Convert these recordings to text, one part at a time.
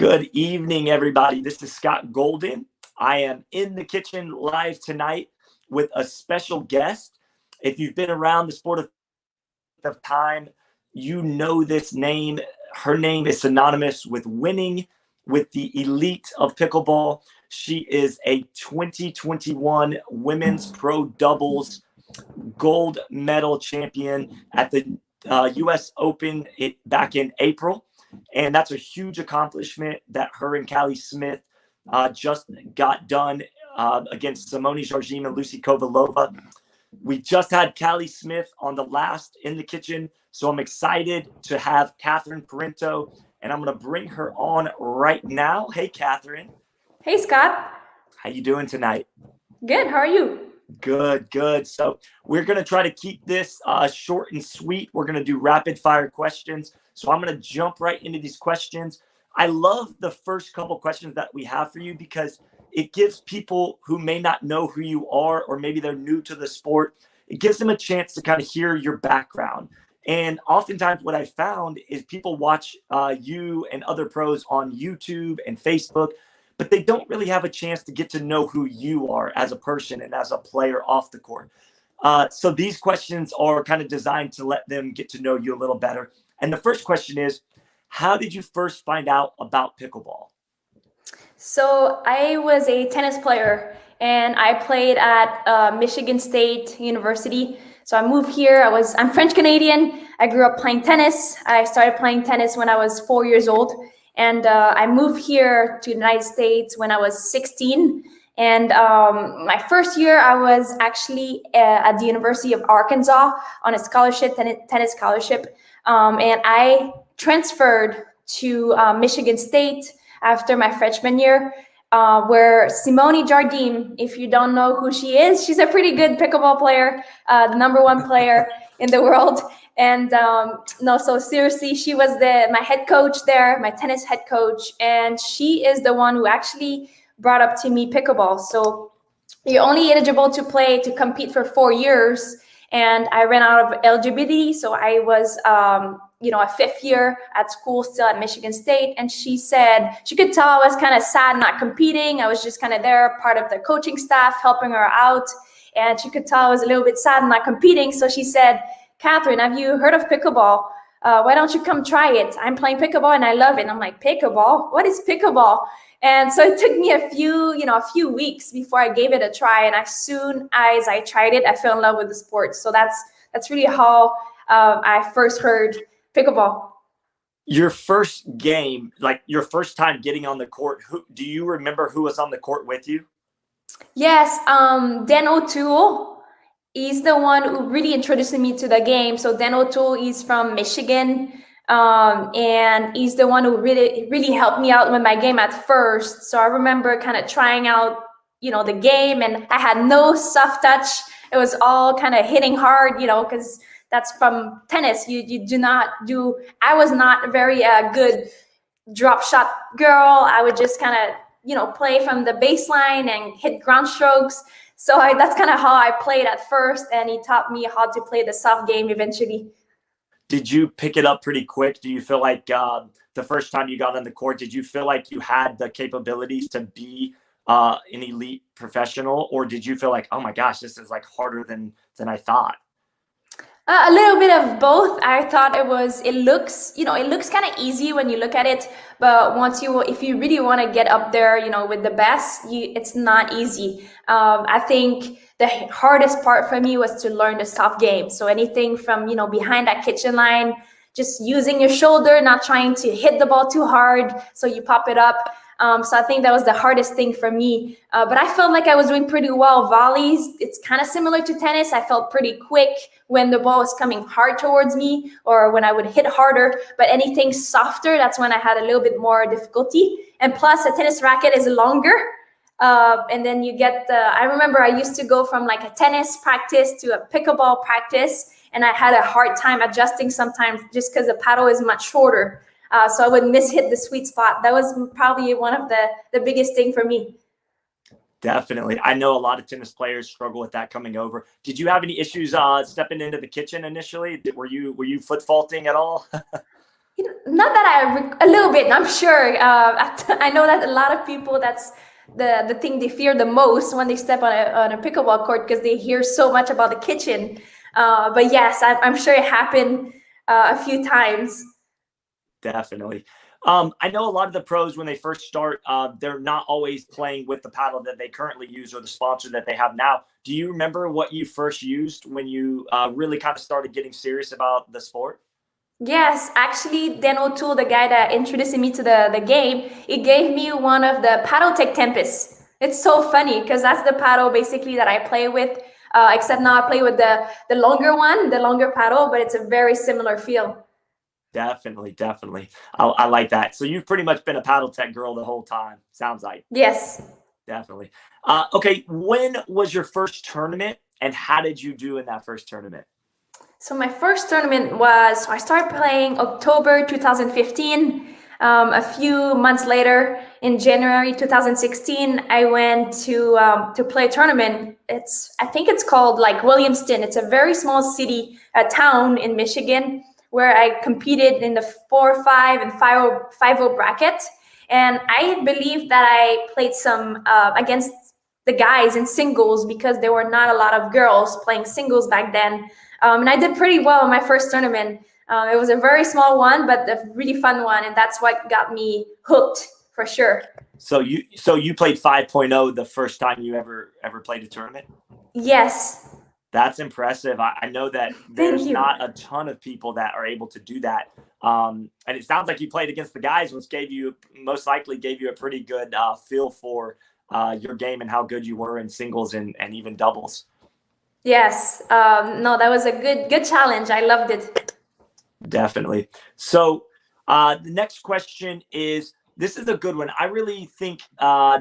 Good evening, everybody. This is Scott Golden. I am in the kitchen live tonight with a special guest. If you've been around the sport of time, you know this name. Her name is synonymous with winning with the elite of pickleball. She is a 2021 women's pro doubles gold medal champion at the U.S. Open back in April. And that's a huge accomplishment that her and Callie Smith just got done against Simone Jardim and Lucy Kovalova. We just had Callie Smith on the last In the Kitchen, so I'm excited to have Catherine Parenteau, and I'm going to bring her on right now. Hey, Catherine. Hey, Scott. How you doing tonight? Good. How are you? Good. So we're going to try to keep this short and sweet. We're going to do rapid fire questions. So I'm going to jump right into these questions. I love the first couple questions that we have for you because it gives people who may not know who you are, or maybe they're new to the sport, it gives them a chance to kind of hear your background. And oftentimes what I found is people watch you and other pros on YouTube and Facebook, but they don't really have a chance to get to know who you are as a person and as a player off the court. So these questions are kind of designed to let them get to know you a little better. And the first question is, how did you first find out about pickleball? So I was a tennis player, and I played at Michigan State University. So I moved here. I'm French Canadian. I grew up playing tennis. I started playing tennis when I was 4 years old. And I moved here to the United States when I was 16. And my first year, I was actually at the University of Arkansas on a scholarship, tennis scholarship. And I transferred to Michigan State after my freshman year, where Simone Jardim, if you don't know who she is, she's a pretty good pickleball player, the #1 player in the world. And so seriously, she was my head coach there, my tennis head coach. And she is the one who actually brought up to me pickleball. So you're only eligible to compete for 4 years. And I ran out of eligibility. So I was, a fifth year at school still at Michigan State. And she said she could tell I was kind of sad not competing. I was just kind of there, part of the coaching staff, helping her out. And she could tell I was a little bit sad not competing. So she said, Catherine, have you heard of pickleball? Why don't you come try it? I'm playing pickleball and I love it. And I'm like, pickleball? What is pickleball? And so it took me a few weeks before I gave it a try. And as soon as I tried it, I fell in love with the sport. So that's really how I first heard pickleball. Your first game, like your first time getting on the court, do you remember who was on the court with you? Yes, Dan O'Toole. He's the one who really introduced me to the game. So Dan O'Toole is from Michigan. And he's the one who really helped me out with my game at first. So I remember kind of trying out, the game, and I had no soft touch. It was all kind of hitting hard, because that's from tennis. You do not do, I was not a very good drop shot girl. I would just kind of, play from the baseline and hit ground strokes. So that's kind of how I played at first. And he taught me how to play the soft game eventually. Did you pick it up pretty quick? Do you feel like the first time you got on the court, did you feel like you had the capabilities to be an elite professional? Or did you feel like, oh my gosh, this is like harder than I thought? A little bit of both. I thought it looks kind of easy when you look at it, but if you really want to get up there, with the best, it's not easy. I think the hardest part for me was to learn the soft game. So anything from, behind that kitchen line, just using your shoulder, not trying to hit the ball too hard so you pop it up. So I think that was the hardest thing for me. But I felt like I was doing pretty well. Volleys, it's kind of similar to tennis. I felt pretty quick when the ball was coming hard towards me or when I would hit harder. But anything softer, that's when I had a little bit more difficulty. And plus, a tennis racket is longer. And then you get I remember I used to go from like a tennis practice to a pickleball practice. And I had a hard time adjusting sometimes just because the paddle is much shorter. So I would hit the sweet spot. That was probably one of the biggest thing for me. Definitely. I know a lot of tennis players struggle with that coming over. Did you have any issues stepping into the kitchen initially? Were you foot faulting at all? Not that a little bit, I'm sure. I know that a lot of people, that's the thing they fear the most when they step on a pickleball court, because they hear so much about the kitchen. But yes, I'm sure it happened a few times. Definitely. I know a lot of the pros, when they first start, they're not always playing with the paddle that they currently use or the sponsor that they have now. Do you remember what you first used when you really kind of started getting serious about the sport? Yes, actually, Dan O'Toole, the guy that introduced me to the game, he gave me one of the Paddle Tech Tempest. It's so funny because that's the paddle basically that I play with, except now I play with the longer one, the longer paddle, but it's a very similar feel. Definitely, definitely. I like that. So you've pretty much been a paddle tech girl the whole time. Sounds like. Yes. Definitely. Okay, when was your first tournament, and how did you do in that first tournament? So my first tournament was, I started playing October 2015. A few months later, in January 2016, I went to play a tournament. I think it's called like Williamston. It's a very small city, a town in Michigan, where I competed in the 4-5 and 5-0 bracket. And I believe that I played some against the guys in singles, because there were not a lot of girls playing singles back then. And I did pretty well in my first tournament. It was a very small one, but a really fun one, and that's what got me hooked for sure. So you played 5.0 the first time you ever played a tournament? Yes. That's impressive. I know that Thank there's you. not a ton of people that are able to do that. And it sounds like you played against the guys, which most likely gave you a pretty good feel for your game and how good you were in singles and even doubles. Yes. No, that was a good challenge. I loved it. Definitely. So the next question is, this is a good one. I really think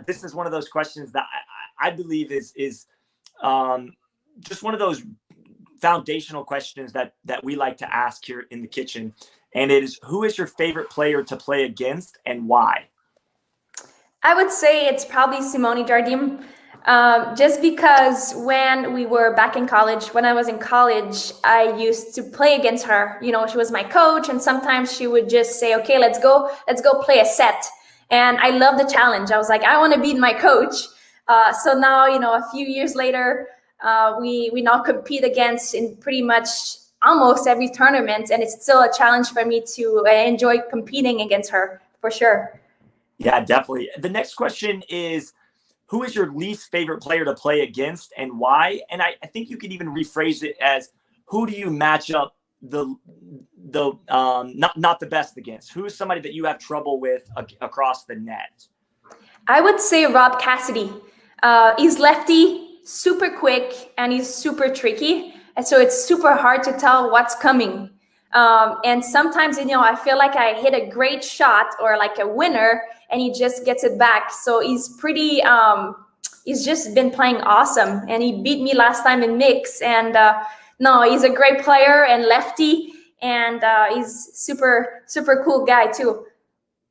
this is one of those questions that I believe is just one of those foundational questions that we like to ask here in the kitchen. And it is, who is your favorite player to play against and why? I would say it's probably Simone Jardim. Just because when we were back in college, when I was in college, I used to play against her. She was my coach, and sometimes she would just say, "Okay, let's go play a set." And I love the challenge. I was like, I want to beat my coach. So now, a few years later, we now compete against in pretty much almost every tournament, and it's still a challenge for me to enjoy competing against her for sure. Yeah, definitely. The next question is, who is your least favorite player to play against and why? And I think you could even rephrase it as, who do you match up the not the best against? Who is somebody that you have trouble with across the net? I would say Rob Cassidy. He's lefty, super quick, and he's super tricky. And so it's super hard to tell what's coming. And sometimes, I feel like I hit a great shot or like a winner, and he just gets it back. So he's just been playing awesome. And he beat me last time in mix. And no, he's a great player and lefty. And he's super, super cool guy too.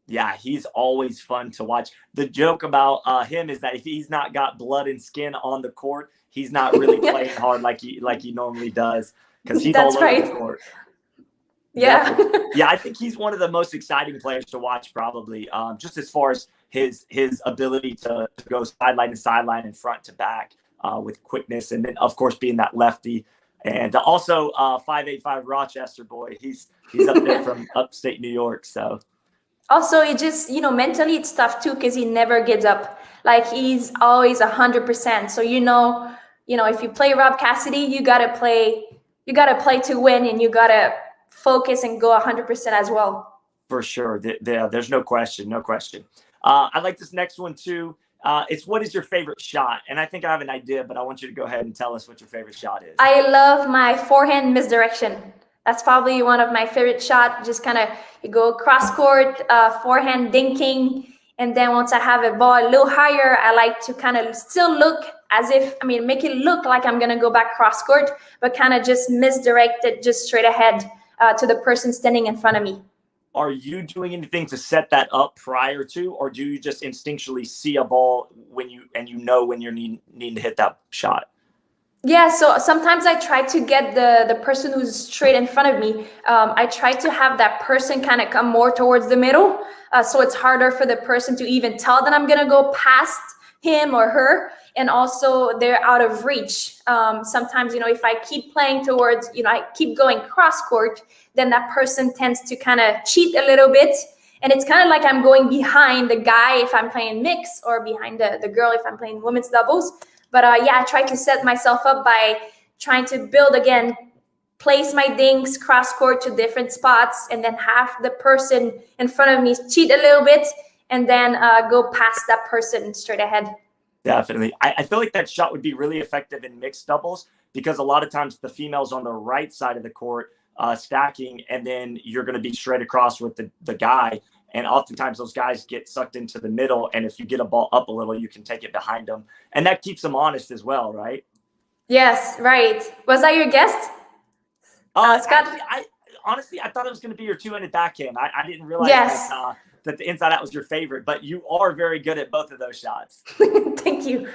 Yeah, he's always fun to watch. The joke about him is that if he's not got blood and skin on the court, he's not really playing hard like he normally does, because he's That's all over right. the court. Yeah. Yeah, I think he's one of the most exciting players to watch, probably, just as far as his ability to go sideline to sideline and front to back with quickness, and then of course being that lefty, and also 585 Rochester boy. He's up there from upstate New York, so. Also, it just, mentally it's tough too, because he never gives up. Like, he's always 100%. So, if you play Rob Cassidy, you gotta play to win, and you gotta focus and go 100% as well. For sure. There's no question. No question. I like this next one too. It's, what is your favorite shot? And I think I have an idea, but I want you to go ahead and tell us what your favorite shot is. I love my forehand misdirection. That's probably one of my favorite shots. Just kind of, you go cross court, forehand dinking, and then once I have a ball a little higher, I like to kind of still look as if, make it look like I'm gonna go back cross court, but kind of just misdirect it just straight ahead to the person standing in front of me. Are you doing anything to set that up prior to, or do you just instinctually see a ball when you know when you're needing to hit that shot? Yeah, so sometimes I try to get the person who's straight in front of me. I try to have that person kind of come more towards the middle, so it's harder for the person to even tell that I'm gonna go past him or her, and also they're out of reach. Sometimes, if I keep playing towards, I keep going cross court, then that person tends to kind of cheat a little bit. And it's kind of like I'm going behind the guy if I'm playing mix, or behind the girl if I'm playing women's doubles. But yeah, I try to set myself up by trying to build again, place my dinks cross court to different spots, and then have the person in front of me cheat a little bit, and then go past that person straight ahead. Definitely. I feel like that shot would be really effective in mixed doubles because a lot of times the female's on the right side of the court stacking, and then you're going to be straight across with the guy. And oftentimes those guys get sucked into the middle. And if you get a ball up a little, you can take it behind them. And that keeps them honest as well, right? Yes, right. Was that your guest? Scott? Actually, honestly, I thought it was going to be your two-handed backhand. I didn't realize Yes. that the inside out was your favorite, but you are very good at both of those shots. Thank you.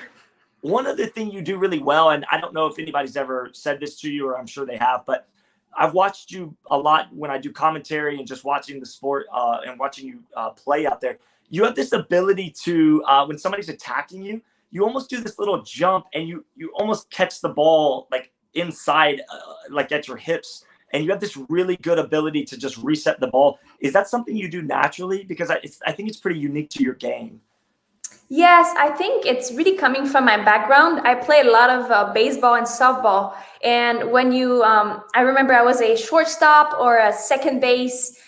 One other thing you do really well, and I don't know if anybody's ever said this to you, or I'm sure they have, but I've watched you a lot when I do commentary and just watching the sport and watching you play out there. You have this ability to, when somebody's attacking you, you almost do this little jump and you almost catch the ball like inside, like at your hips. And you have this really good ability to just reset the ball. Is that something you do naturally? Because I think it's pretty unique to your game. Yes, I think it's really coming from my background. I play a lot of baseball and softball. And when I remember I was a shortstop or a second base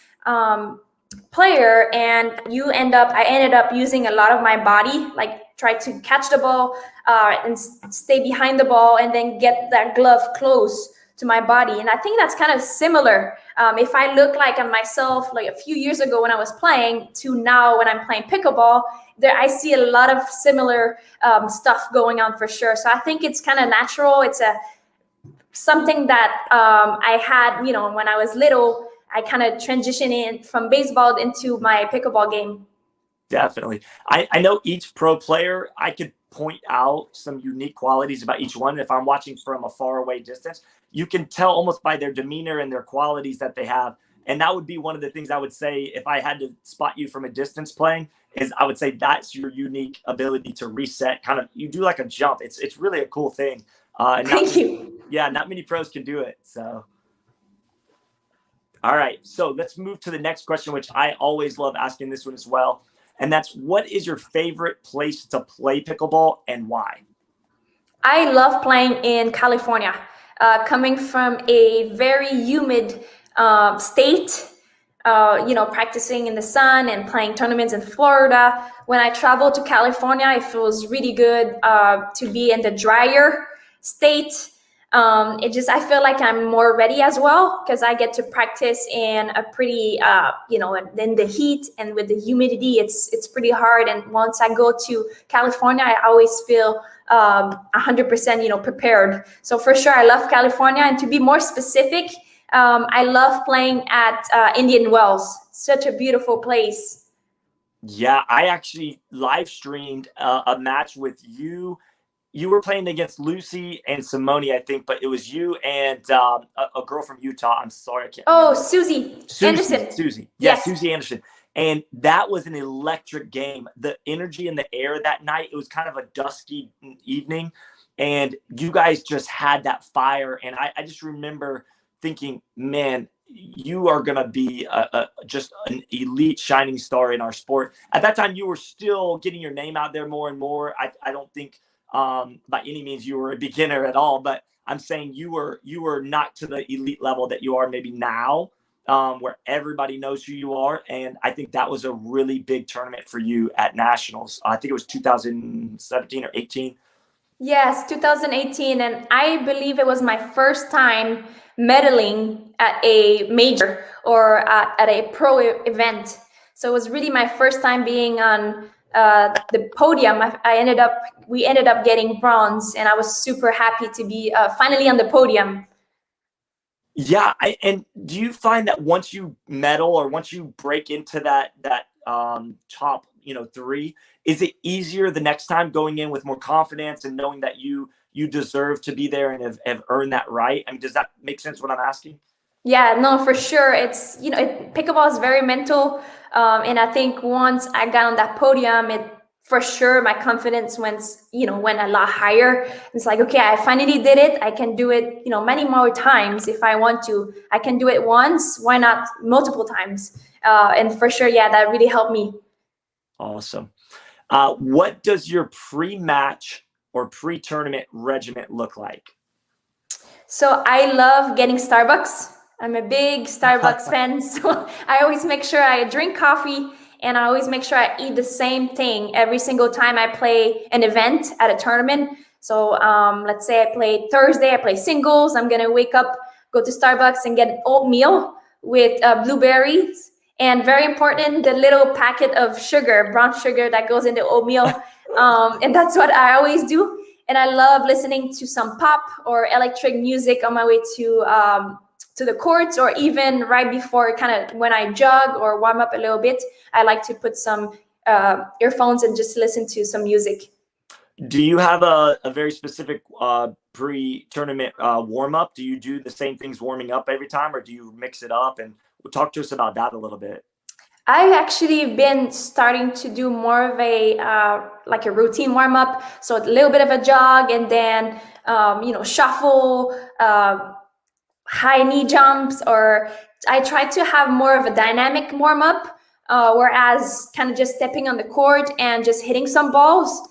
player, and I ended up using a lot of my body, like try to catch the ball and stay behind the ball, and then get that glove close to my body. And I think that's kind of similar. If I look like at myself like a few years ago when I was playing to now when I'm playing pickleball, I see a lot of similar stuff going on for sure. So I think it's kind of natural. It's something that I had, when I was little. I kind of transitioned in from baseball into my pickleball game. Definitely. I know each pro player, I could point out some unique qualities about each one. If I'm watching from a far away distance, you can tell almost by their demeanor and their qualities that they have. And that would be one of the things I would say if I had to spot you from a distance playing, is I would say that's your unique ability to reset. Kind of, you do like a jump. It's really a cool thing. Thank you. Yeah, not many pros can do it. So, all right. So let's move to the next question, which I always love asking this one as well. And that's, what is your favorite place to play pickleball and why? I love playing in California. Coming from a very humid state, practicing in the sun and playing tournaments in Florida. When I travel to California, it feels really good to be in the drier state. I feel like I'm more ready as well because I get to practice in a pretty, in the heat and with the humidity, it's pretty hard. And once I go to California, I always feel 100%, prepared. So for sure, I love California. And to be more specific, I love playing at Indian Wells. Such a beautiful place. Yeah, I actually live streamed a match with you. You were playing against Lucy and Simone, I think, but it was you and a girl from Utah. I'm sorry, I can't remember. Susie Anderson. Susie. Yes. Susie Anderson. And that was an electric game. The energy in the air that night, it was kind of a dusky evening. And you guys just had that fire. And I just remember thinking, man, you are going to be just an elite shining star in our sport. At that time, you were still getting your name out there more and more. I don't think by any means you were a beginner at all, but I'm saying you were not to the elite level that you are maybe now, where everybody knows who you are. And I think that was a really big tournament for you at Nationals. I think it was 2017 or 18. Yes, 2018. And I believe it was my first time medaling at a major or at a pro event. So it was really my first time being on the podium. We ended up getting bronze, and I was super happy to be finally on the podium. Yeah, and do you find that once you medal or once you break into that top, three, is it easier the next time going in with more confidence and knowing that you you deserve to be there and have earned that right? I mean, does that make sense what I'm asking? Yeah, no, for sure. It's, pickleball is very mental. And I think once I got on that podium, it for sure my confidence went a lot higher. It's like, okay, I finally did it. I can do it, many more times if I want to. I can do it once. Why not multiple times? And for sure, yeah, that really helped me. Awesome. What does your pre-match or pre-tournament regiment look like? So I love getting Starbucks. I'm a big Starbucks fan. So I always make sure I drink coffee, and I always make sure I eat the same thing every single time I play an event at a tournament. So let's say I play Thursday, I play singles. I'm going to wake up, go to Starbucks and get oatmeal with blueberries. And very important, the little packet of sugar, brown sugar that goes into oatmeal. And that's what I always do. And I love listening to some pop or electric music on my way to the courts, or even right before, kind of when I jog or warm up a little bit. I like to put some earphones and just listen to some music. Do you have a very specific pre-tournament warm-up? Do you do the same things warming up every time, or do you mix it up? And talk to us about that a little bit. I've actually been starting to do more of a like a routine warm up. So a little bit of a jog, and then shuffle, high knee jumps, or I try to have more of a dynamic warm up, whereas kind of just stepping on the court and just hitting some balls.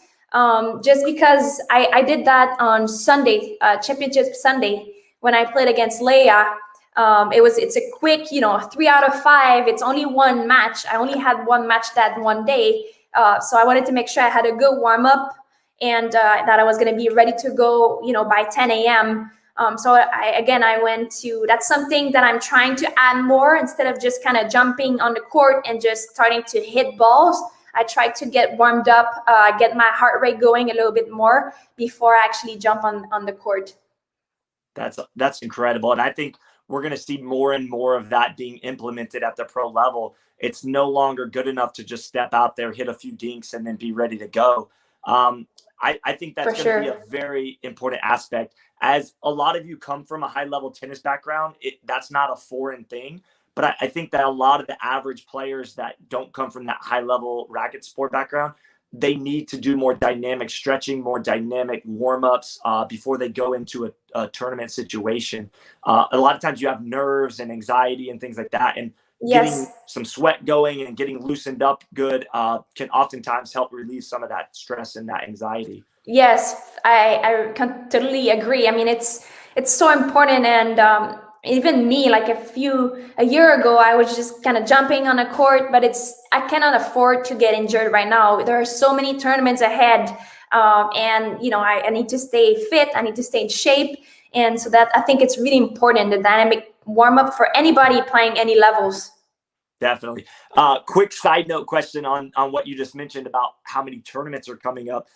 Just because I did that on Sunday, championship Sunday, when I played against Leia. It's a quick, 3 out of 5. It's only one match. I only had one match that one day. So I wanted to make sure I had a good warm up, and that I was going to be ready to go, by 10 a.m. So I went to, that's something that I'm trying to add more. Instead of just kind of jumping on the court and just starting to hit balls, I try to get warmed up, get my heart rate going a little bit more before I actually jump on the court. That's incredible. And I think we're going to see more and more of that being implemented at the pro level. It's no longer good enough to just step out there, hit a few dinks, and then be ready to go. I think that's going to be a very important aspect. As a lot of you come from a high-level tennis background, that's not a foreign thing. But I think that a lot of the average players that don't come from that high-level racket sport background, they need to do more dynamic stretching, more dynamic warm-ups before they go into a tournament situation. A lot of times you have nerves and anxiety and things like that. And getting some sweat going and getting loosened up good can oftentimes help relieve some of that stress and that anxiety. Yes, I can totally agree. I mean, it's so important. And even me, like a year ago, I was just kind of jumping on a court, but I cannot afford to get injured right now. There are so many tournaments ahead, and I need to stay fit. I need to stay in shape, and so that I think it's really important, the dynamic warm up for anybody playing any levels. Definitely. Quick side note question on what you just mentioned about how many tournaments are coming up.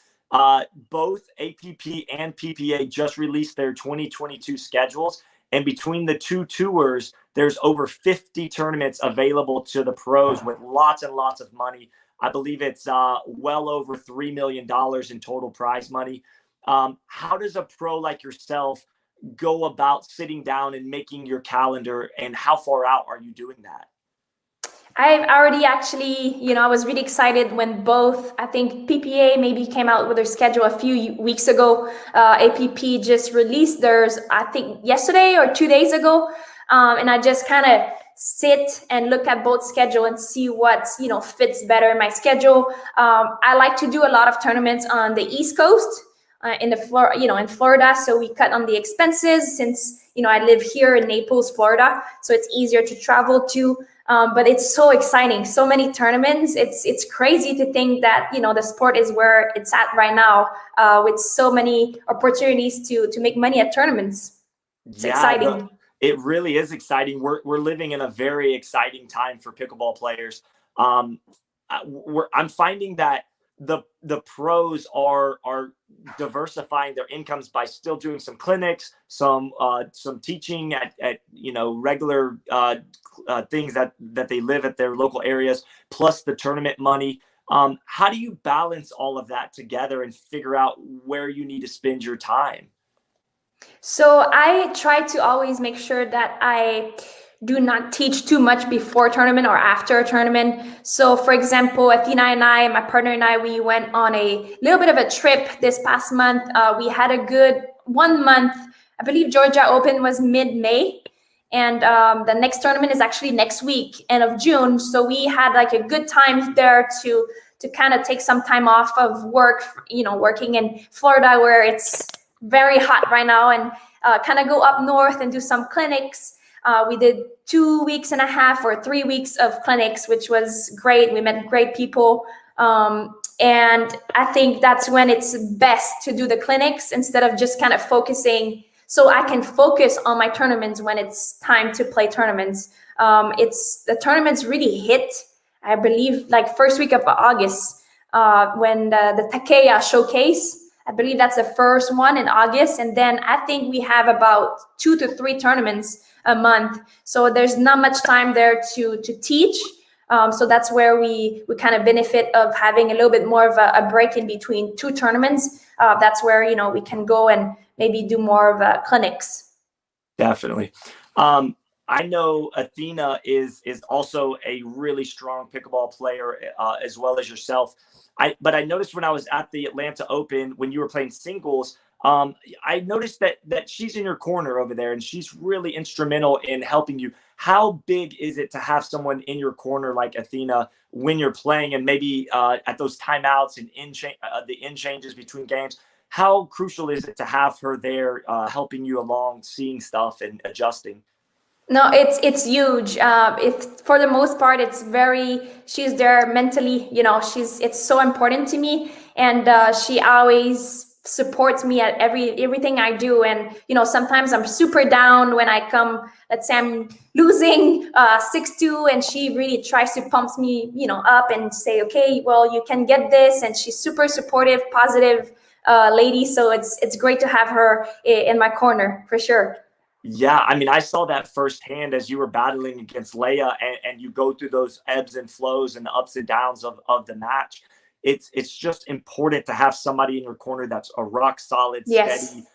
Both APP and PPA just released their 2022 schedules. And between the two tours, there's over 50 tournaments available to the pros with lots and lots of money. I believe it's well over $3 million in total prize money. How does a pro like yourself go about sitting down and making your calendar, and how far out are you doing that? I've already actually, I was really excited when both, I think PPA maybe came out with their schedule a few weeks ago. APP just released theirs, I think yesterday or 2 days ago. And I just kind of sit and look at both schedule and see what, fits better in my schedule. I like to do a lot of tournaments on the East Coast, in Florida. So we cut on the expenses since, I live here in Naples, Florida. So it's easier to travel to. But it's so exciting. So many tournaments. It's crazy to think that, the sport is where it's at right now, with so many opportunities to make money at tournaments. It's exciting. It really is exciting. We're living in a very exciting time for pickleball players. I'm finding that the pros are diversifying their incomes by still doing some clinics, some teaching at regular things that they live at their local areas, plus the tournament money. How do you balance all of that together and figure out where you need to spend your time? So I try to always make sure that I do not teach too much before a tournament or after a tournament. So for example, Athena and I, my partner and I, we went on a little bit of a trip this past month. We had a good 1 month. I believe Georgia Open was mid-May. And the next tournament is actually next week, end of June. So we had like a good time there to kind of take some time off of work, working in Florida where it's very hot right now, and kind of go up north and do some clinics. We did 2.5 weeks or 3 weeks of clinics, which was great. We met great people. And I think that's when it's best to do the clinics instead of just kind of focusing, so I can focus on my tournaments when it's time to play tournaments. The tournaments really hit, I believe, like first week of August, when the Takeya showcase. I believe that's the first one in August. And then I think we have about 2 to 3 tournaments a month. So there's not much time there to teach. So that's where we kind of benefit of having a little bit more of a break in between 2 tournaments. That's where, we can go and maybe do more of clinics. Definitely. I know Athena is also a really strong pickleball player, as well as yourself. But I noticed when I was at the Atlanta Open, when you were playing singles, I noticed that she's in your corner over there, and she's really instrumental in helping you. How big is it to have someone in your corner like Athena when you're playing, and maybe at those timeouts and the in changes between games? How crucial is it to have her there, helping you along, seeing stuff and adjusting? No, it's huge. It's for the most part, she's there mentally, it's so important to me. And she always supports me at everything I do. And, sometimes I'm super down when I come, let's say I'm losing 6-2, and she really tries to pump me, up and say, okay, well, you can get this. And she's super supportive, positive lady. So it's great to have her in my corner for sure. Yeah, I mean, I saw that firsthand as you were battling against Leia, and you go through those ebbs and flows and the ups and downs of the match. It's just important to have somebody in your corner that's a rock solid, Yes. steady,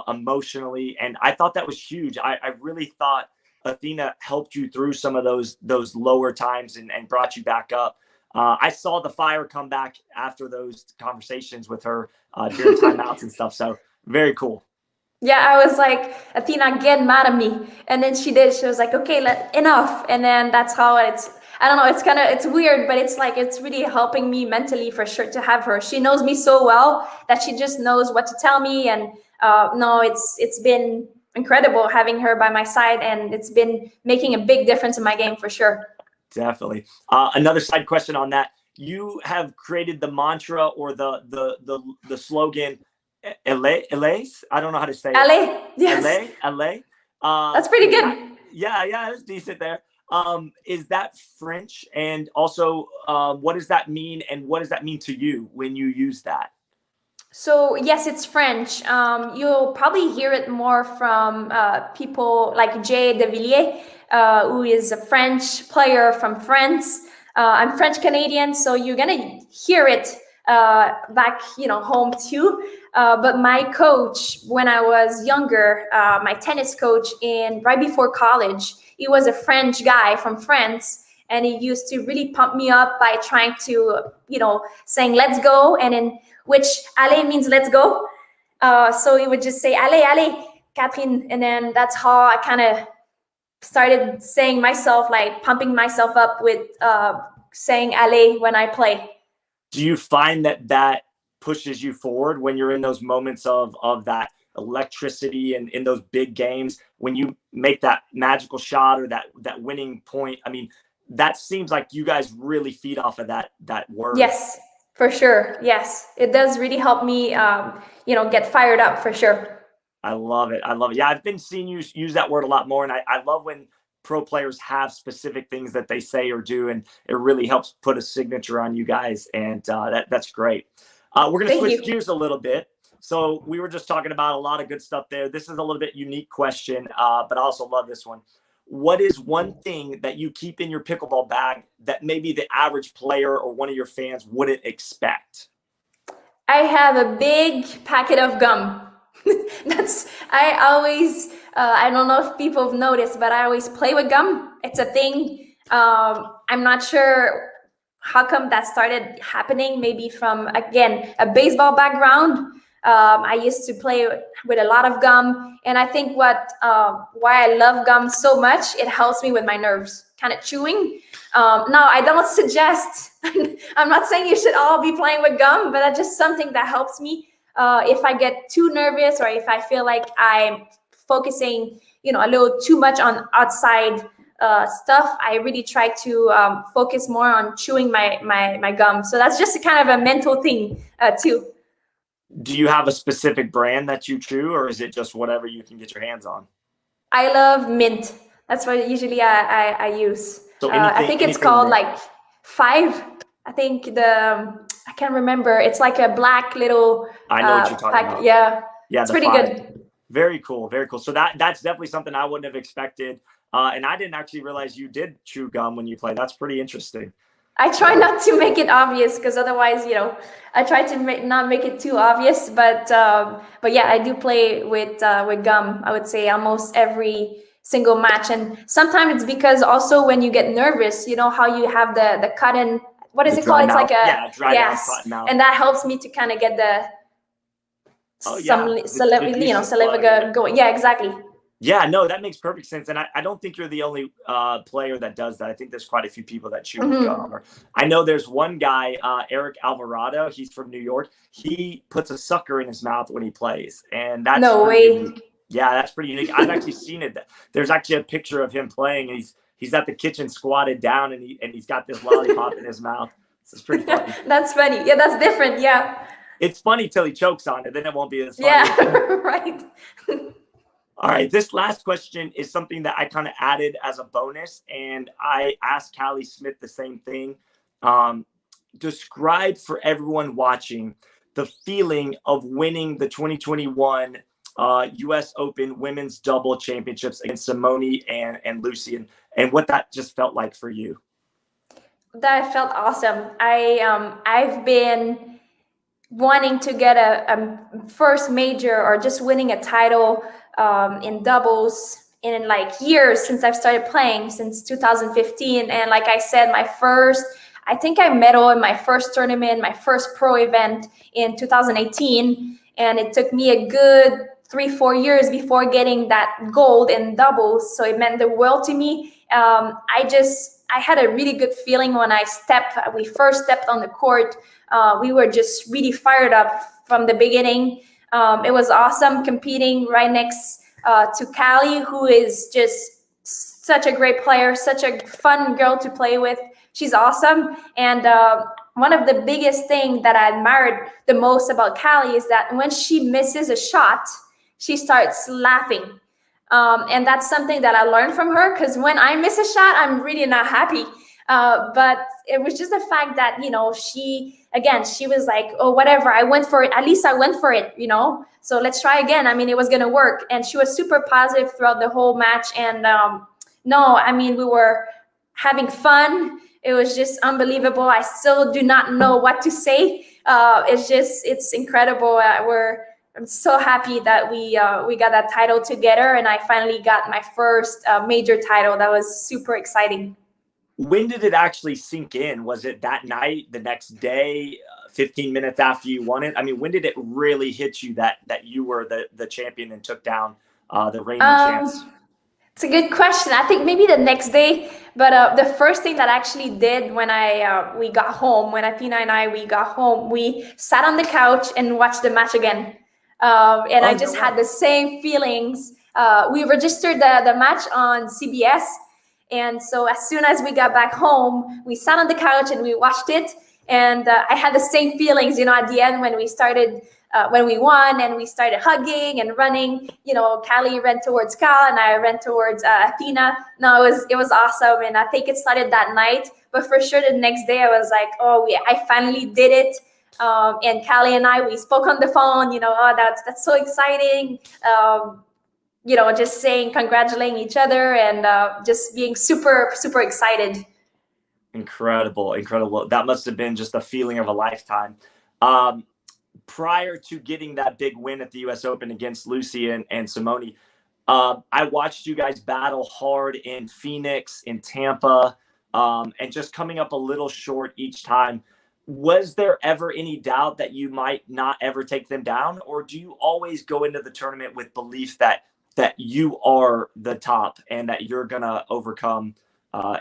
emotionally. And I thought that was huge. I really thought Athena helped you through some of those lower times and brought you back up. I saw the fire come back after those conversations with her during timeouts and stuff. So very cool. Yeah, I was like, Athena, get mad at me. And then she did. She was like, okay, enough. And then that's how I don't know, it's weird, but it's really helping me mentally for sure to have her. She knows me so well that she just knows what to tell me. And no, it's been incredible having her by my side. And it's been making a big difference in my game for sure. Definitely. Another side question on that. You have created the mantra or the slogan, LA's? I don't know how to say it. LA, yes. LA. That's pretty good. Yeah, it's decent there. Is that French? And also, what does that mean? And what does that mean to you when you use that? So yes, it's French. You'll probably hear it more from people like Jay Devilliers, who is a French player from France. I'm French Canadian, so you're gonna hear it back, home too. But my coach, when I was younger, my tennis coach right before college, he was a French guy from France. And he used to really pump me up by trying to, saying, let's go. And in which allez means let's go. So he would just say, allez, Catherine. And then that's how I kind of started saying myself, like pumping myself up with saying allez when I play. Do you find that pushes you forward when you're in those moments of that electricity and in those big games, when you make that magical shot or that winning point? I mean, that seems like you guys really feed off of that word. Yes, for sure. Yes, it does really help me, get fired up for sure. I love it. Yeah, I've been seeing you use that word a lot more, and I love when pro players have specific things that they say or do, and it really helps put a signature on you guys, and that's great. We're going to switch gears a little bit. So we were just talking about a lot of good stuff there. This is a little bit unique question, but I also love this one. what is one thing that you keep in your pickleball bag that maybe the average player or one of your fans wouldn't expect? I have a big packet of gum. I always, I don't know if people have noticed, but I always play with gum. It's a thing. I'm not sure how come that started happening, maybe from, again, a baseball background. I used to play with a lot of gum, and I think why I love gum so much, it helps me with my nerves, kind of chewing. Now, I don't suggest, I'm not saying you should all be playing with gum, but that's just something that helps me. If I get too nervous, or if I feel like I'm focusing, a little too much on outside stuff, I really try to focus more on chewing my gum. So that's just a kind of a mental thing too. Do you have a specific brand that you chew, or is it just whatever you can get your hands on? I love mint. That's what usually I use. So I think it's called like 5. I think I can't remember. It's like a black little I know what you're talking about. Yeah, yeah, it's pretty 5. good. Very cool, very cool. So that's definitely something I wouldn't have expected. And I didn't actually realize you did chew gum when you play. That's pretty interesting. I try not to make it obvious, because otherwise, I try to not make it too obvious. But yeah, I do play with gum. I would say almost every single match, and sometimes it's because also when you get nervous, how you have the cotton. What is it called? It's like a dry cotton mouth, and that helps me to kind of get the saliva going. Yeah, exactly. Yeah, no, that makes perfect sense. And I don't think you're the only player that does that. I think there's quite a few people that chew gum. I know there's one guy, Eric Alvarado. He's from New York. He puts a sucker in his mouth when he plays. And that's no way. Unique. Yeah, that's pretty unique. I've actually seen it. There's actually a picture of him playing. And he's at the kitchen squatted down, and he's got this lollipop in his mouth. So it's pretty funny. That's funny. Yeah, that's different. Yeah. It's funny till he chokes on it. Then it won't be as funny. Yeah, right. All right, this last question is something that I kind of added as a bonus, and I asked Callie Smith the same thing. Describe for everyone watching the feeling of winning the 2021 U.S. Open Women's Double Championships against Simone and Lucy, and what that just felt like for you. That felt awesome. I've been wanting to get a first major, or just winning a title in doubles in like years, since I've started playing, since 2015. And like I said, I think I medaled in my first tournament, my first pro event in 2018. And it took me a good 3-4 years before getting that gold in doubles. So it meant the world to me. I had a really good feeling when we first stepped on the court. We were just really fired up from the beginning. It was awesome competing right next to Callie, who is just such a great player, such a fun girl to play with. She's awesome. And one of the biggest things that I admired the most about Callie is that when she misses a shot, she starts laughing. And that's something that I learned from her, because when I miss a shot, I'm really not happy. But it was just the fact that, she was like, oh, whatever, I went for it. At least I went for it, so let's try again. I mean, it was going to work. And she was super positive throughout the whole match. And we were having fun. It was just unbelievable. I still do not know what to say. It's incredible. I'm so happy that we got that title together, and I finally got my first major title. That was super exciting. When did it actually sink in? Was it that night, the next day, 15 minutes after you won it? I mean, when did it really hit you that you were the champion and took down the reigning champs? It's a good question. I think maybe the next day, but the first thing that I actually did when we got home, when Athena and we got home, we sat on the couch and watched the match again. I just had the same feelings. We registered the match on CBS. And so as soon as we got back home, we sat on the couch and we watched it. And I had the same feelings, at the end when we won and we started hugging and running. Callie ran towards Cal and I ran towards Athena. No, it was awesome. And I think it started that night. But for sure, the next day I was like, oh, yeah, I finally did it. And Callie and we spoke on the phone, that's so exciting. just saying, congratulating each other, and just being super, super excited. Incredible, incredible. That must have been just a feeling of a lifetime. Prior to getting that big win at the U.S. Open against Lucy and Simone, I watched you guys battle hard in Phoenix, in Tampa, and just coming up a little short each time. Was there ever any doubt that you might not ever take them down, or do you always go into the tournament with belief that you are the top and that you're gonna overcome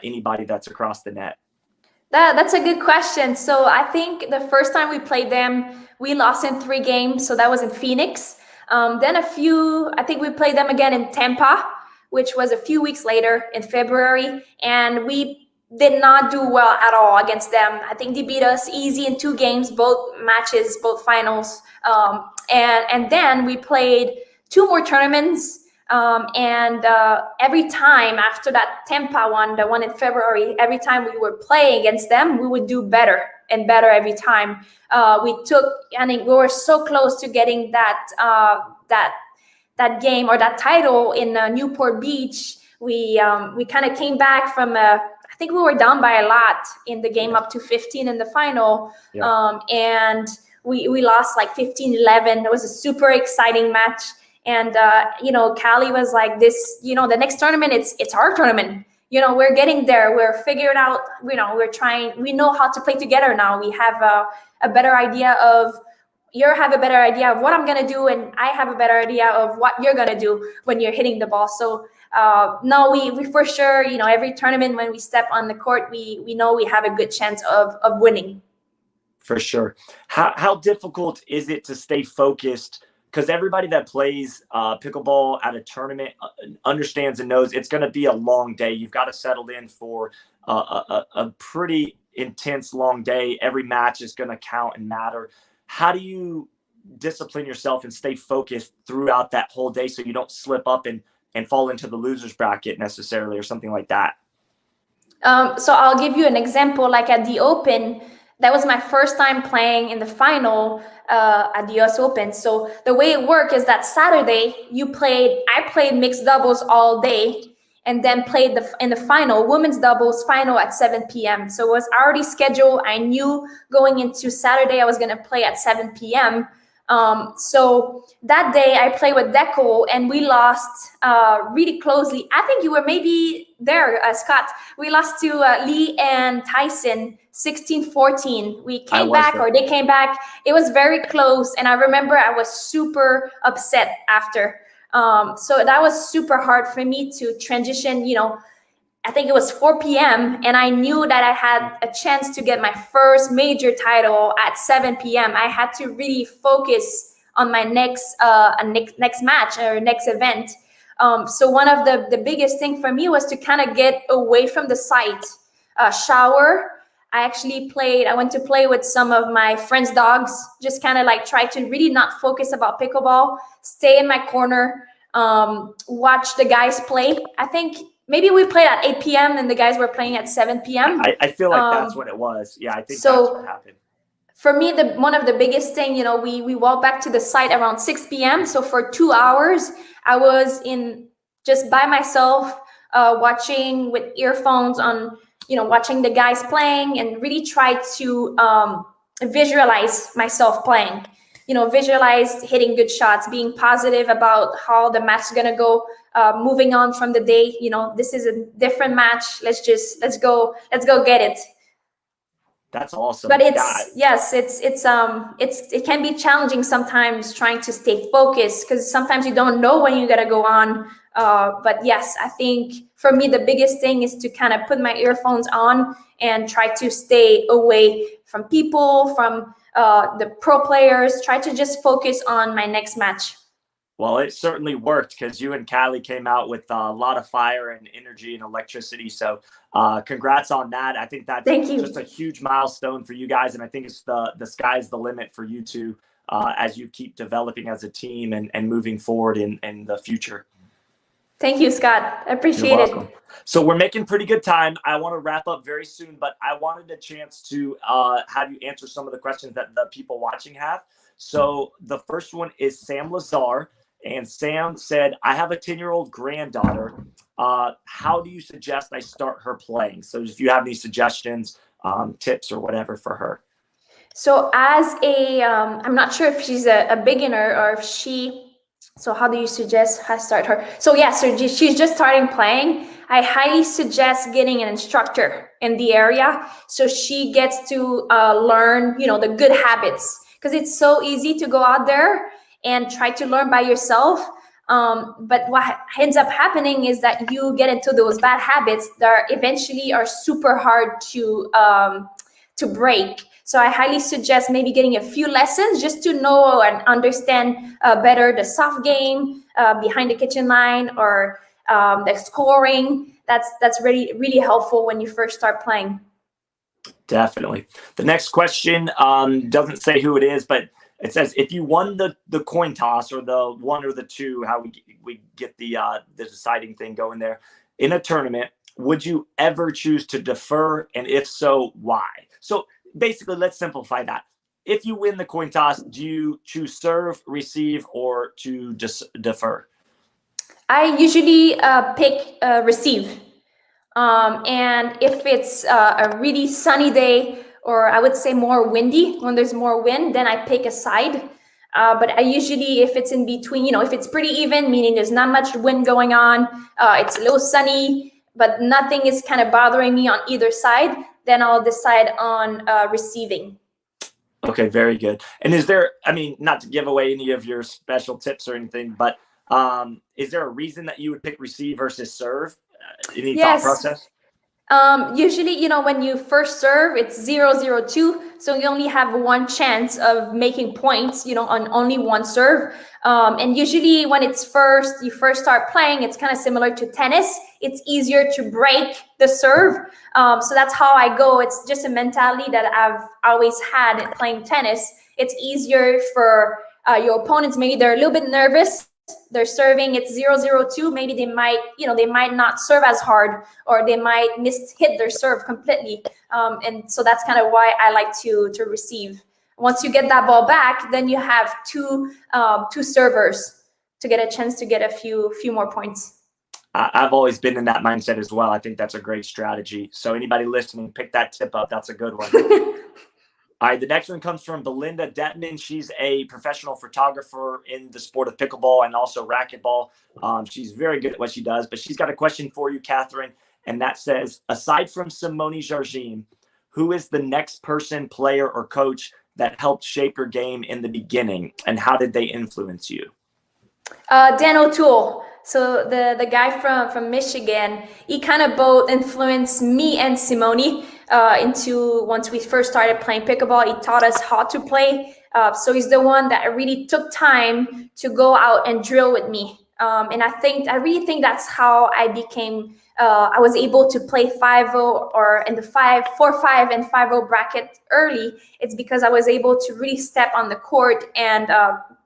anybody that's across the net? That's a good question. So I think the first time we played them, we lost in 3 games. So that was in Phoenix. Then I think we played them again in Tampa, which was a few weeks later in February. And we did not do well at all against them. I think they beat us easy in 2 games, both matches, both finals. And then we played 2 more tournaments. Every time after that Tampa one, the one in February, every time we were playing against them, we would do better and better every time. We were so close to getting that game or that title in Newport Beach. We kind of came back from I think we were down by a lot in the game, up to 15 in the final. And we lost like 15-11. It was a super exciting match. And Callie was like, this, the next tournament, it's our tournament. We're getting there. We're figured out. We're trying. We know how to play together now. We have a better idea of. You have a better idea of what I'm gonna do, and I have a better idea of what you're gonna do when you're hitting the ball. So no, we for sure. Every tournament when we step on the court, we know we have a good chance of winning. For sure. How difficult is it to stay focused? Because everybody that plays pickleball at a tournament understands and knows it's going to be a long day. You've got to settle in for a pretty intense long day. Every match is going to count and matter. How do you discipline yourself and stay focused throughout that whole day so you don't slip up and fall into the loser's bracket necessarily or something like that? So I'll give you an example. Like at the Open, that was my first time playing in the final at the US Open. So the way it worked is that Saturday I played mixed doubles all day, and then played in the final, women's doubles final at 7 p.m. So it was already scheduled. I knew going into Saturday I was going to play at 7 p.m. So that day I played with Deco, and we lost really closely. I think you were maybe there, Scott. We lost to Lee and Tyson 16-14. We came back, or they came back. It was very close, and I remember I was super upset after. So that was super hard for me to transition. I think it was 4 p.m. and I knew that I had a chance to get my first major title at 7 p.m. I had to really focus on my next match or next event. So one of the biggest thing for me was to kind of get away from the site, shower. I went to play with some of my friends' dogs, just kind of like try to really not focus about pickleball, stay in my corner, watch the guys play. I think maybe we played at 8 p.m. and the guys were playing at 7 p.m. I feel like that's what it was. Yeah, I think that's what happened. For me, one of the biggest thing, we walked back to the site around 6 p.m. So for 2 hours, I was just by myself, watching with earphones on, watching the guys playing, and really try to visualize myself playing. Visualize hitting good shots, being positive about how the match is gonna go, moving on from the day. This is a different match. Let's go get it. That's awesome. But it can be challenging sometimes trying to stay focused, because sometimes you don't know when you gotta go on. But yes, I think for me the biggest thing is to kind of put my earphones on and try to stay away from people, from the pro players, try to just focus on my next match. Well, it certainly worked, because you and Callie came out with a lot of fire and energy and electricity. So congrats on that. I think that's just a huge milestone for you guys. And I think it's the sky's the limit for you two as you keep developing as a team and moving forward in the future. Thank you, Scott. I appreciate it. So we're making pretty good time. I want to wrap up very soon, but I wanted a chance to have you answer some of the questions that the people watching have. So the first one is Sam Lazar. And Sam said, I have a 10-year-old granddaughter. How do you suggest I start her playing? So if you have any suggestions, tips or whatever for her. So as a, I'm not sure if she's a beginner or if so how do you suggest I start her? So yeah, so she's just starting playing. I highly suggest getting an instructor in the area so she gets to learn, the good habits, because it's so easy to go out there and try to learn by yourself. But what ends up happening is that you get into those bad habits that eventually are super hard to break. So I highly suggest maybe getting a few lessons just to know and understand better the soft game behind the kitchen line, or the scoring. That's really, really helpful when you first start playing. Definitely. The next question doesn't say who it is, but it says, if you won the coin toss, or the one or the two, how we get the deciding thing going there in a tournament, would you ever choose to defer? And if so, why? So basically, let's simplify that. If you win the coin toss, do you choose serve, receive, or to just defer? I usually pick receive. And if it's a really sunny day, or I would say more windy, when there's more wind, then I pick a side. But I usually, if it's in between, if it's pretty even, meaning there's not much wind going on, it's a little sunny, but nothing is kind of bothering me on either side, then I'll decide on receiving. Okay, very good. And is there, not to give away any of your special tips or anything, but is there a reason that you would pick receive versus serve? Any thought process? Usually, when you first serve, it's 0-0-2. So you only have one chance of making points, on only one serve. And usually when you first start playing, it's kind of similar to tennis. It's easier to break the serve. So that's how I go. It's just a mentality that I've always had in playing tennis. It's easier for your opponents. Maybe they're a little bit nervous. They're serving, it's 0-0-2. Maybe they might not serve as hard, or they might hit their serve completely. And so that's kind of why I like to receive. Once you get that ball back, then you have two servers to get a chance to get a few more points. I've always been in that mindset as well. I think that's a great strategy. So anybody listening, pick that tip up. That's a good one. All right, the next one comes from Belinda Detman. She's a professional photographer in the sport of pickleball and also racquetball. She's very good at what she does, but she's got a question for you, Catherine, and that says, aside from Simone Jardim, who is the next person, player, or coach that helped shape your game in the beginning, and how did they influence you? Dan O'Toole. So the guy from Michigan, he kind of both influenced me and Simone into, once we first started playing pickleball, he taught us how to play. So he's the one that really took time to go out and drill with me. And I really think that's how I became, I was able to play 5-0, or in the 4-5 and 5-0 bracket early. It's because I was able to really step on the court and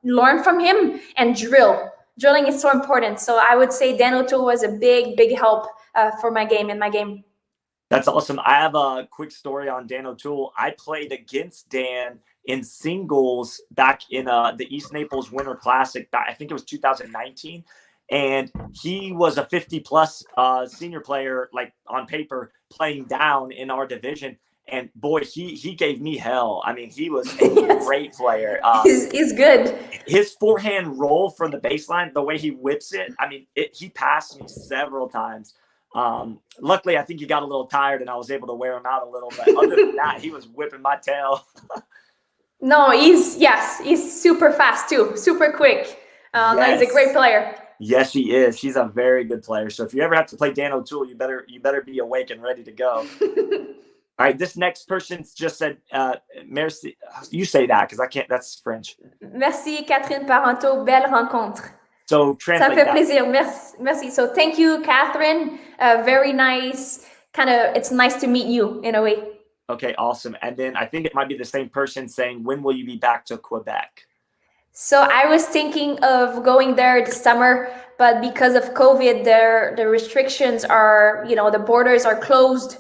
learn from him and drill. Drilling is so important. So I would say Dan O'Toole was a big, big help for my game. That's awesome. I have a quick story on Dan O'Toole. I played against Dan in singles back in the East Naples Winter Classic. I think it was 2019. And he was a 50-plus senior player, like on paper, playing down in our division. And boy, he gave me hell. He was a great player. He's good. His forehand roll from the baseline, the way he whips it, he passed me several times. Luckily, I think he got a little tired and I was able to wear him out a little. But other than that, he was whipping my tail. No, he's super fast too, super quick. Yes. He's a great player. Yes, he is. He's a very good player. So if you ever have to play Dan O'Toole, you better be awake and ready to go. All right, this next person's just said, merci. You say that because I can't. That's French. Merci, Catherine Parenteau. Belle rencontre. So translate Ça me fait plaisir. Merci. So thank you, Catherine. Very nice. It's nice to meet you in a way. Okay, awesome. And then I think it might be the same person saying, when will you be back to Quebec? So I was thinking of going there this summer, but because of COVID, the restrictions are, the borders are closed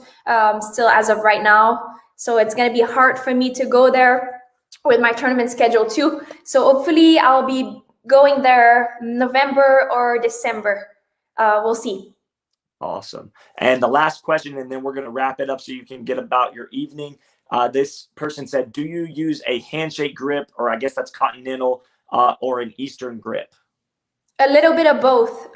still as of right now. So it's going to be hard for me to go there with my tournament schedule too. So hopefully I'll be going there November or December. We'll see. Awesome. And the last question, and then we're going to wrap it up so you can get about your evening. This person said, do you use a handshake grip, or I guess that's continental, or an Eastern grip? A little bit of both.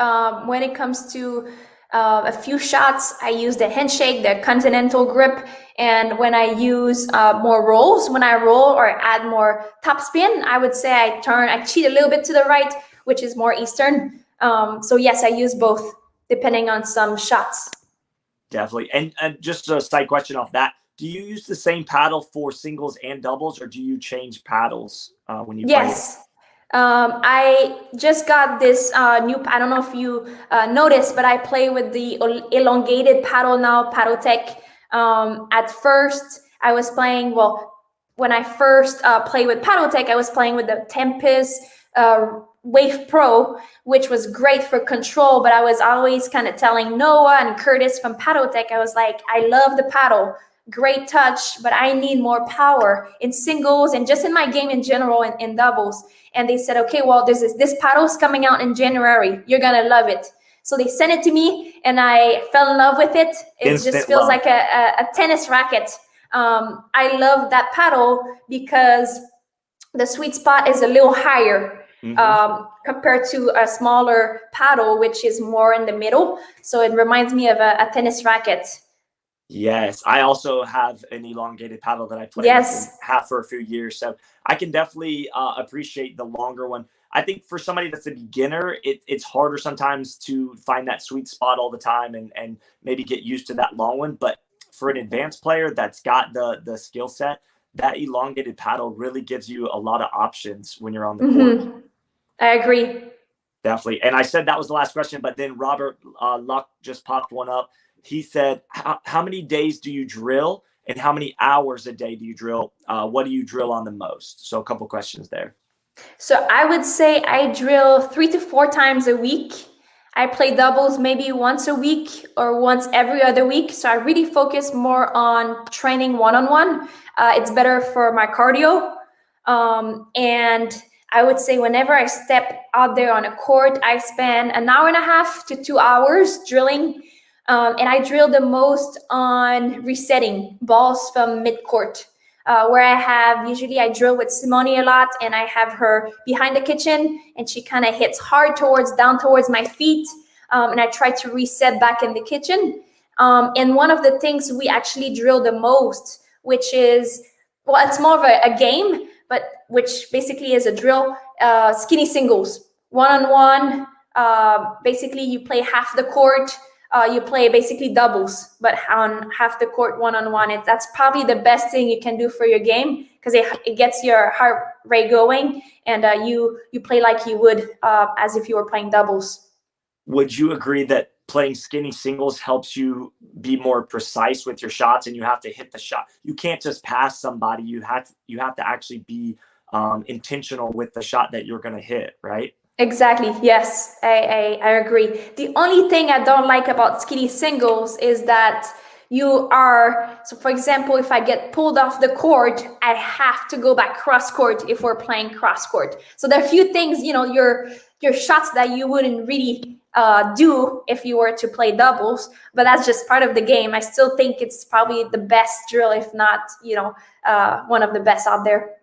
When it comes to a few shots, I use the handshake, the continental grip. And when I use more rolls, when I roll or add more topspin, I would say I cheat a little bit to the right, which is more Eastern. So yes, I use both depending on some shots. Definitely. And just a side question off that, do you use the same paddle for singles and doubles, or do you change paddles when you play? Yes. I just got this new, I don't know if you noticed, but I play with the elongated paddle now, Paddle Tech. At first, I was playing, well, when I first played with Paddle Tech, I was playing with the Tempest Wave Pro, which was great for control, but I was always kind of telling Noah and Curtis from Paddle Tech, I was like, I love the paddle, great touch, but I need more power in singles and just in my game in general and in doubles. And they said, okay, well, this paddle's coming out in January. You're going to love it. So they sent it to me and I fell in love with it. It Instant just feels love. like a tennis racket. I love that paddle because the sweet spot is a little higher compared to a smaller paddle, which is more in the middle. So it reminds me of a tennis racket. Yes, I also have an elongated paddle that I played with for a few years, so I can definitely appreciate the longer one. I think for somebody that's a beginner, it's harder sometimes to find that sweet spot all the time and maybe get used to that long one. But for an advanced player that's got the skill set, that elongated paddle really gives you a lot of options when you're on the court. I agree. Definitely. And I said that was the last question, but then Robert Luck just popped one up. He said, how many days do you drill and how many hours a day do you drill? What do you drill on the most? So a couple questions there. So I would say I drill 3 to 4 times a week. I play doubles maybe once a week or once every other week. So I really focus more on training one-on-one. It's better for my cardio. And I would say whenever I step out there on a court, I spend an hour and a half to 2 hours drilling. And I drill the most on resetting balls from mid-court, where usually I drill with Simone a lot, and I have her behind the kitchen, and she kind of hits hard down towards my feet, and I try to reset back in the kitchen. And one of the things we actually drill the most, which is, well, it's more of a game, but which basically is a drill, skinny singles, one-on-one. Basically, you play half the court. You play basically doubles, but on half the court one-on-one. That's probably the best thing you can do for your game because it gets your heart rate going, and you play like you would as if you were playing doubles. Would you agree that playing skinny singles helps you be more precise with your shots, and you have to hit the shot? You can't just pass somebody. You have to actually be intentional with the shot that you're going to hit, right? Exactly. Yes, I agree. The only thing I don't like about skinny singles is that so for example, if I get pulled off the court, I have to go back cross court if we're playing cross court. So there are a few things, your shots that you wouldn't really do if you were to play doubles, but that's just part of the game. I still think it's probably the best drill, if not, one of the best out there.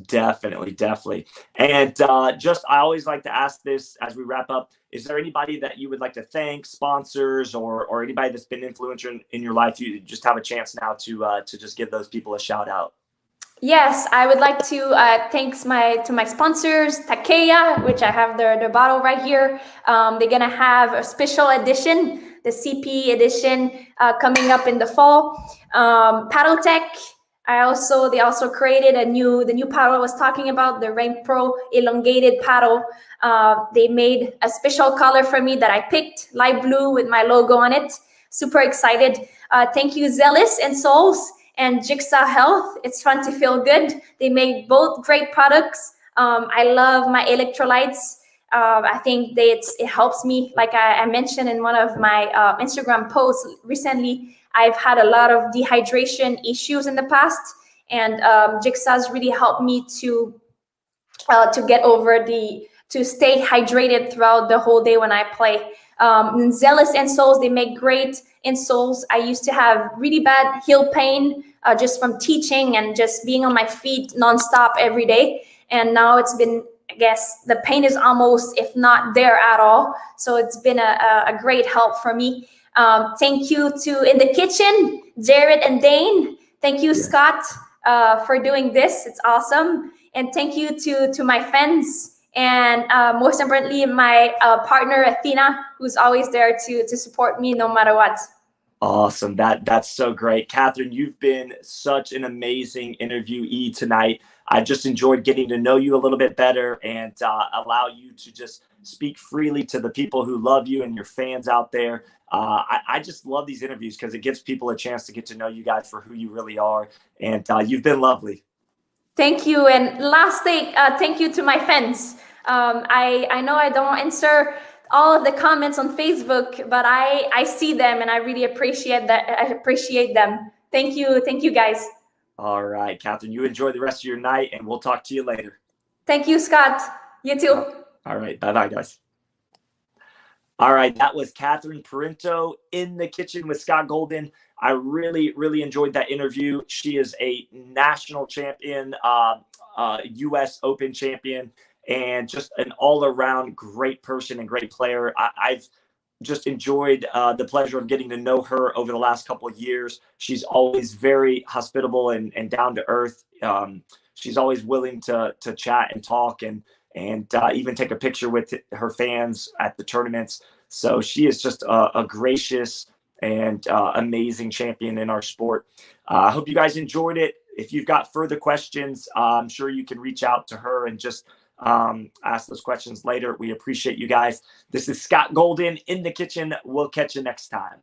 Definitely. And I always like to ask this as we wrap up. Is there anybody that you would like to thank, sponsors, or anybody that's been influential in your life? You just have a chance now to just give those people a shout out. Yes, I would like to thanks to my sponsors, Takeya, which I have their bottle right here. They're gonna have a special edition, the CP edition, coming up in the fall. Paddle Tech. They also created the new paddle I was talking about, the Rain Pro elongated paddle. They made a special color for me that I picked, light blue with my logo on it. Super excited. Thank you, Zealous and Souls and Jigsaw Health. It's fun to feel good. They made both great products. I love my electrolytes. I think that it helps me. Like I mentioned in one of my Instagram posts recently, I've had a lot of dehydration issues in the past, and Jigsaw's really helped me to get over the to stay hydrated throughout the whole day when I play. Zealous insoles, they make great insoles. I used to have really bad heel pain just from teaching and just being on my feet nonstop every day. And now it's been, I guess, the pain is almost, if not there at all. So it's been a great help for me. Thank you to In the Kitchen, Jared and Dane. Thank you, Scott, for doing this. It's awesome. And thank you to my friends. And most importantly, my partner, Athena, who's always there to support me no matter what. Awesome. That's so great. Catherine, you've been such an amazing interviewee tonight. I just enjoyed getting to know you a little bit better and allow you to just speak freely to the people who love you and your fans out there. I just love these interviews because it gives people a chance to get to know you guys for who you really are. And you've been lovely. Thank you. And last thing, thank you to my fans. I know I don't answer all of the comments on Facebook, but I see them and I really appreciate that. I appreciate them. Thank you guys. All right, Catherine, you enjoy the rest of your night and we'll talk to you later. Thank you, Scott. You too. All right. Bye-bye, guys. All right, that was Catherine Parenteau in the kitchen with Scott Golden. I really, really enjoyed that interview. She is a national champion, U.S. Open champion, and just an all-around great person and great player. I've just enjoyed the pleasure of getting to know her over the last couple of years. She's always very hospitable and down to earth. She's always willing to chat and talk and even take a picture with her fans at the tournaments. So she is just a gracious and amazing champion in our sport. I hope you guys enjoyed it. If you've got further questions, I'm sure you can reach out to her and just ask those questions later. We appreciate you guys. This is Scott Golden in the kitchen. We'll catch you next time.